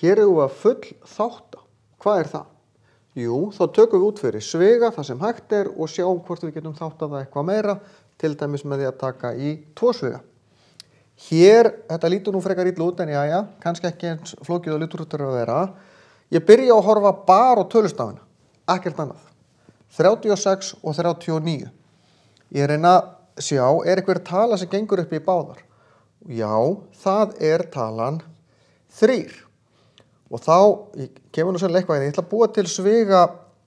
Hér erum við að full þátta. Hvað er það? Jú, þá tökum við út fyrir sviga það sem hægt er og sjáum hvort við getum þáttað það eitthvað meira, til dæmis með því að taka í 2 sviga. Hér, þetta lítur nú frekar illa út en jæja, kannski ekki eins flókið og lítur út að vera. Ég byrja að horfa bara á tölustafina, ekkert annað. 36 og 39. Ég reyna að sjá, er einhver tala sem gengur upp í báðar? Já, það er talan 3. Og þá, ég kemur nú sannlega eitthvað, ég ætla að búa til sviga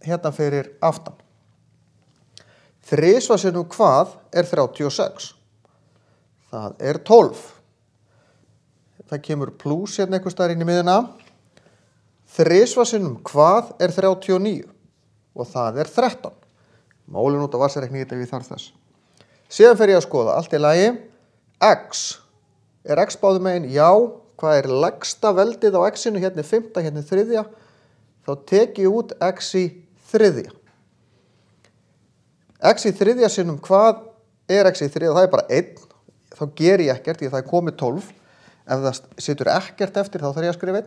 hérna fyrir aftan. 3 sinnum hvað er 36? Það er 12. Það kemur plús hérna einhvers staðar inn í miðuna. 3 sinnum hvað er 39? Og það er 13. Málin út á vasareikningi ef ég þarf þess. Síðan fer ég að skoða, allt í lagi. X. Er X báðum megin? Já. Hvað er lægsta veldið á X-inu? Hérna er 5, hérna er 3. Þá tek ég út X í 3. X í 3 sinnum hvað er X í 3? Það er bara 1. Þá ger ég ekkert, því það er komið 12. Ef það situr ekkert eftir, þá þarf ég að skrifa 1.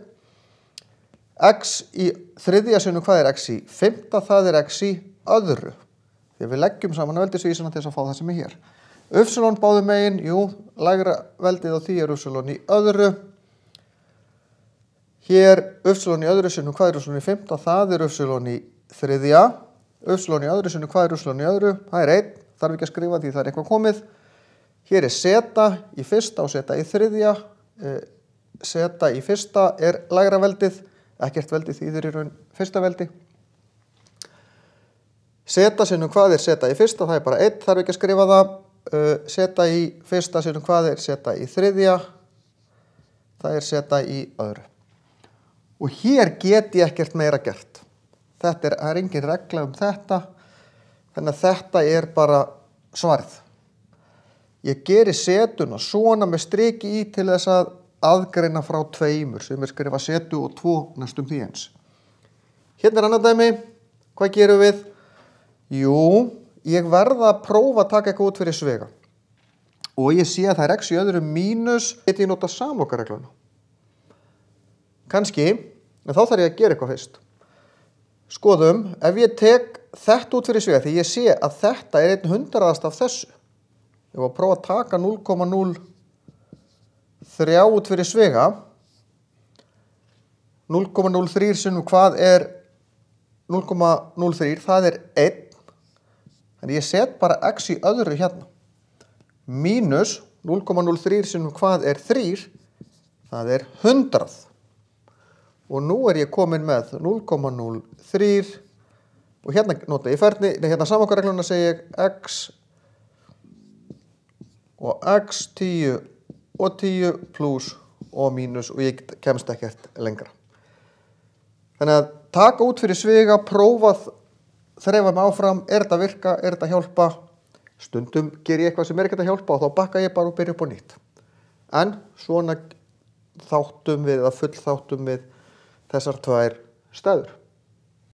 X í 3 sinnum hvað er X í 5? Það er X í öðru. Þegar við leggjum saman veldisvísina til þess að fá það sem er hér. Upsilon báðum megin, jú, lægra veldið á því er upsilon í öðru. Hér, upsilon í öðru sinnum, hvað er upsilon í 5? Það er upsilon í 3. Upsilon í öðru sinnum, hvað er upsilon í öðru? Það er 1, þarf ekki að skrifa því það er eitthvað komið. Hér er zeta í 1. og zeta í 3. Zeta í 1. er lægra veldið, ekkert veldið þýðir í raun fyrsta veldi. Zeta sinnum, hvað er zeta í 1? Það er bara 1, þarf ekki að skrifa það. Zeta í 1. sinnum, hvað er zeta í 3? Það er zeta í öðru. Og hér get ég ekkert meira gert. Það er engin regla um þetta, þannig að þetta er bara svarið. Ég geri setuna svona með striki í til þess að aðgreina frá 2, sem er skrifa setu og 2 næstum því eins. Hérna er annað dæmi. Hvað gerum við? Jú, ég verða að prófa að taka eitthvað út fyrir sviga. Og ég sé að það er X í öðru mínus, get ég nota samlokaregluna. Kannski, en þá þarf ég að gera eitthvað fyrst. Skoðum, ef ég tek þetta út fyrir sviga, því ég sé að þetta er 1/100 af þessu. Ég var að prófa að taka 0,03 út fyrir sviga. 0,03 sinnum hvað er 0,03? Það er 1. Þannig ég set bara X í öðru hérna. Mínus 0,03 sinnum hvað er 3? Það er 100. Og nú er ég komin með 0,03 og hérna nota ég ferni, hérna samanhverregluna segi ég X og X 10 og 10 pluss og mínus og ég kemst ekkert lengra. Þannig að taka út fyrir sviga, prófa, þreifa mig áfram, er þetta að virka, er þetta að hjálpa? Stundum ger ég eitthvað sem er ekkert að hjálpa og þá bakka ég bara og byrja upp á nýtt. En svona þáttum við, eða full þáttum við þessar 2 stæður.